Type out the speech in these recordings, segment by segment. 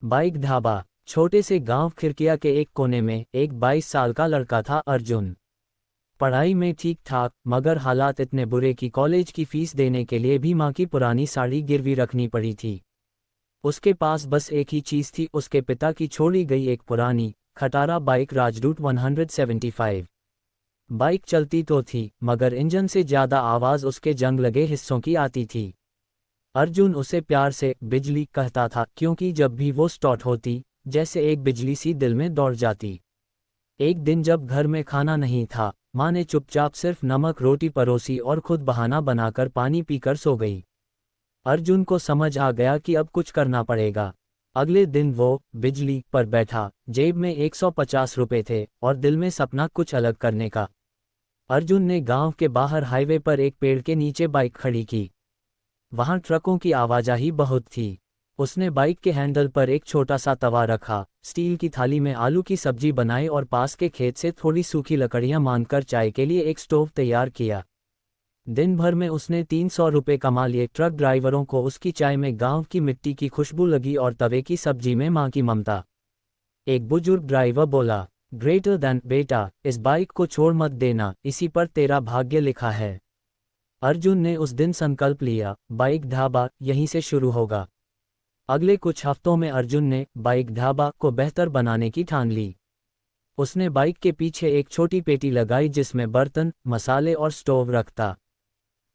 Bike dhaba. छोटे से गांव खिरकिया के एक कोने में एक 22 साल का लड़का था, अर्जुन। पढ़ाई में ठीक ठाक, मगर हालात इतने बुरे कि कॉलेज की फीस देने के लिए भी माँ की पुरानी साड़ी गिरवी रखनी पड़ी थी। उसके पास बस एक ही चीज़ थी, उसके पिता की छोड़ी गई एक पुरानी खटारा बाइक, राजदूत 175। बाइक चलती तो थी, मगर इंजन से ज़्यादा आवाज़ उसके जंग लगे हिस्सों की आती थी। अर्जुन उसे प्यार से बिजली कहता था, क्योंकि जब भी वो स्टार्ट होती, जैसे एक बिजली सी दिल में दौड़ जाती। एक दिन जब घर में खाना नहीं था, माँ ने चुपचाप सिर्फ नमक रोटी परोसी और खुद बहाना बनाकर पानी पीकर सो गई। अर्जुन को समझ आ गया कि अब कुछ करना पड़ेगा। अगले दिन वो बिजली पर बैठा, जेब में 150 रुपए थे और दिल में सपना कुछ अलग करने का। अर्जुन ने गांव के बाहर हाईवे पर एक पेड़ के नीचे बाइक खड़ी की। वहां ट्रकों की आवाजाही बहुत थी। उसने बाइक के हैंडल पर एक छोटा सा तवा रखा, स्टील की थाली में आलू की सब्जी बनाई और पास के खेत से थोड़ी सूखी लकड़ियां मांगकर चाय के लिए एक स्टोव तैयार किया। दिन भर में उसने 300 रुपये कमा लिए। ट्रक ड्राइवरों को उसकी चाय में गांव की मिट्टी की खुशबू लगी और तवे की सब्जी में मां की ममता। एक बुजुर्ग ड्राइवर बोला, ग्रेटर देन बेटा, इस बाइक को छोड़ मत देना, इसी पर तेरा भाग्य लिखा है। अर्जुन ने उस दिन संकल्प लिया, बाइक ढाबा यहीं से शुरू होगा। अगले कुछ हफ्तों में अर्जुन ने बाइक ढाबा को बेहतर बनाने की ठान ली। उसने बाइक के पीछे एक छोटी पेटी लगाई जिसमें बर्तन, मसाले और स्टोव रखता।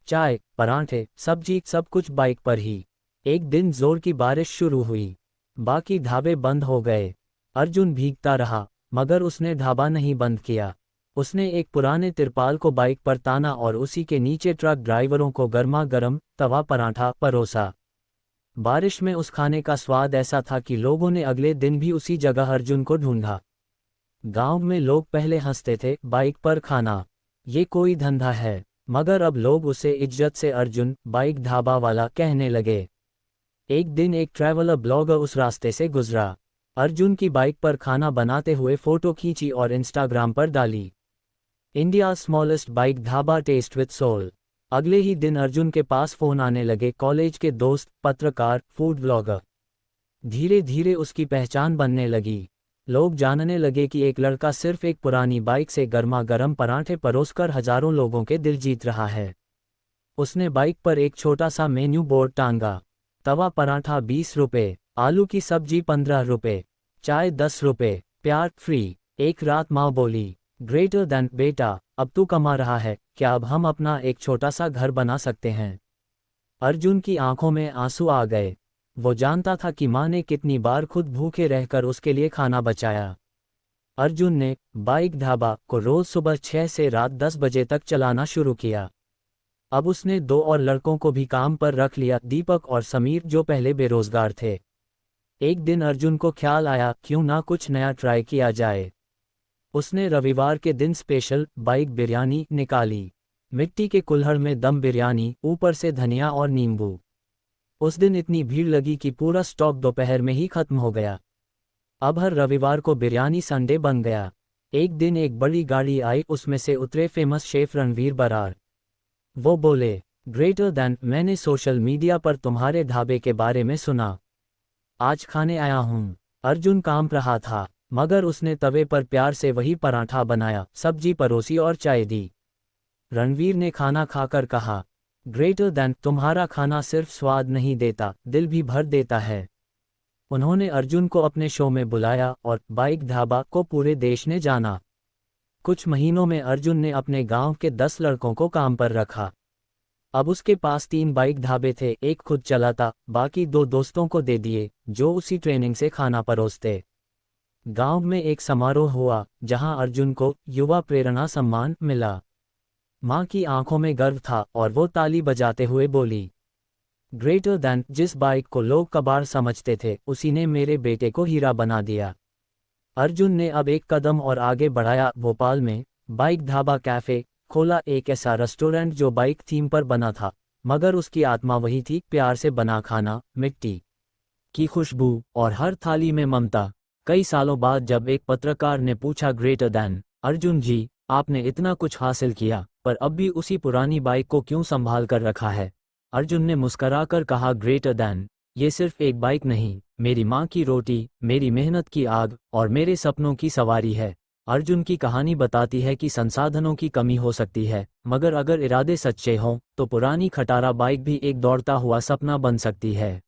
चाय, पराठे, सब्जी, सब कुछ बाइक पर ही। एक दिन जोर की बारिश शुरू हुई। बाकी ढाबे बंद हो गए। अर्जुन भीगता रहा, मगर उसने ढाबा नहीं बंद किया। उसने एक पुराने तिरपाल को बाइक पर ताना और उसी के नीचे ट्रक ड्राइवरों को गर्मा गर्म तवा पराठा परोसा। बारिश में उस खाने का स्वाद ऐसा था कि लोगों ने अगले दिन भी उसी जगह अर्जुन को ढूंढा। गांव में लोग पहले हंसते थे, बाइक पर खाना, ये कोई धंधा है, मगर अब लोग उसे इज्जत से अर्जुन बाइक ढाबा वाला कहने लगे। एक दिन एक ट्रैवलर ब्लॉगर उस रास्ते से गुजरा। अर्जुन की बाइक पर खाना बनाते हुए फोटो खींची और इंस्टाग्राम पर डाली। India smallest bike dhaba, taste with soul. अगले ही दिन अर्जुन के पास फोन आने लगे, कॉलेज के दोस्त, पत्रकार, फूड ब्लॉगर। धीरे धीरे उसकी पहचान बनने लगी। लोग जानने लगे कि एक लड़का सिर्फ एक पुरानी बाइक से गर्मा गर्म पराठे परोसकर हजारों लोगों के दिल जीत रहा है। उसने बाइक पर एक छोटा सा मेन्यू बोर्ड टांगा, तवा पराठा 20 रुपये, आलू की सब्जी 15 रुपये, चाय 10 रुपये, प्यार फ्री। एक रात माँ बोली, ग्रेटर देन बेटा, अब तू कमा रहा है, क्या अब हम अपना एक छोटा सा घर बना सकते हैं? अर्जुन की आंखों में आंसू आ गए। वो जानता था कि माँ ने कितनी बार खुद भूखे रहकर उसके लिए खाना बचाया। अर्जुन ने बाइक ढाबा को रोज सुबह 6 से रात 10 बजे तक चलाना शुरू किया। अब उसने 2 और लड़कों को भी काम पर रख लिया, दीपक और समीर, जो पहले बेरोजगार थे। एक दिन अर्जुन को ख्याल आया, क्यों ना कुछ नया ट्राई किया जाए। उसने रविवार के दिन स्पेशल बाइक बिरयानी निकाली। मिट्टी के कुल्हड़ में दम बिरयानी, ऊपर से धनिया और नींबू। उस दिन इतनी भीड़ लगी कि पूरा स्टॉक दोपहर में ही खत्म हो गया। अब हर रविवार को बिरयानी संडे बन गया। एक दिन एक बड़ी गाड़ी आई, उसमें से उतरे फेमस शेफ रणवीर बरार। वो बोले, ग्रेटर देन, मैंने सोशल मीडिया पर तुम्हारे ढाबे के बारे में सुना, आज खाने आया हूँ। अर्जुन कांप रहा था, मगर उसने तवे पर प्यार से वही पराठा बनाया, सब्जी परोसी और चाय दी। रणवीर ने खाना खाकर कहा, ग्रेटर देन, तुम्हारा खाना सिर्फ स्वाद नहीं देता, दिल भी भर देता है। उन्होंने अर्जुन को अपने शो में बुलाया और बाइक ढाबा को पूरे देश ने जाना। कुछ महीनों में अर्जुन ने अपने गांव के 10 लड़कों को काम पर रखा। अब उसके पास 3 बाइक ढाबे थे, एक खुद चलाता, बाकी 2 दोस्तों को दे दिए, जो उसी ट्रेनिंग से खाना परोसते। गांव में एक समारोह हुआ, जहां अर्जुन को युवा प्रेरणा सम्मान मिला। माँ की आंखों में गर्व था और वो ताली बजाते हुए बोली, ग्रेटर देन, जिस बाइक को लोग कबाड़ समझते थे, उसी ने मेरे बेटे को हीरा बना दिया। अर्जुन ने अब एक कदम और आगे बढ़ाया। भोपाल में बाइक ढाबा कैफे खोला, एक ऐसा रेस्टोरेंट जो बाइक थीम पर बना था, मगर उसकी आत्मा वही थी, प्यार से बना खाना, मिट्टी की खुशबू और हर थाली में ममता। कई सालों बाद जब एक पत्रकार ने पूछा, ग्रेटर देन, अर्जुन जी, आपने इतना कुछ हासिल किया, पर अब भी उसी पुरानी बाइक को क्यों संभाल कर रखा है? अर्जुन ने मुस्कराकर कहा, ग्रेटर देन, ये सिर्फ एक बाइक नहीं, मेरी माँ की रोटी, मेरी मेहनत की आग और मेरे सपनों की सवारी है। अर्जुन की कहानी बताती है कि संसाधनों की कमी हो सकती है, मगर अगर इरादे सच्चे हों तो पुरानी खटारा बाइक भी एक दौड़ता हुआ सपना बन सकती है।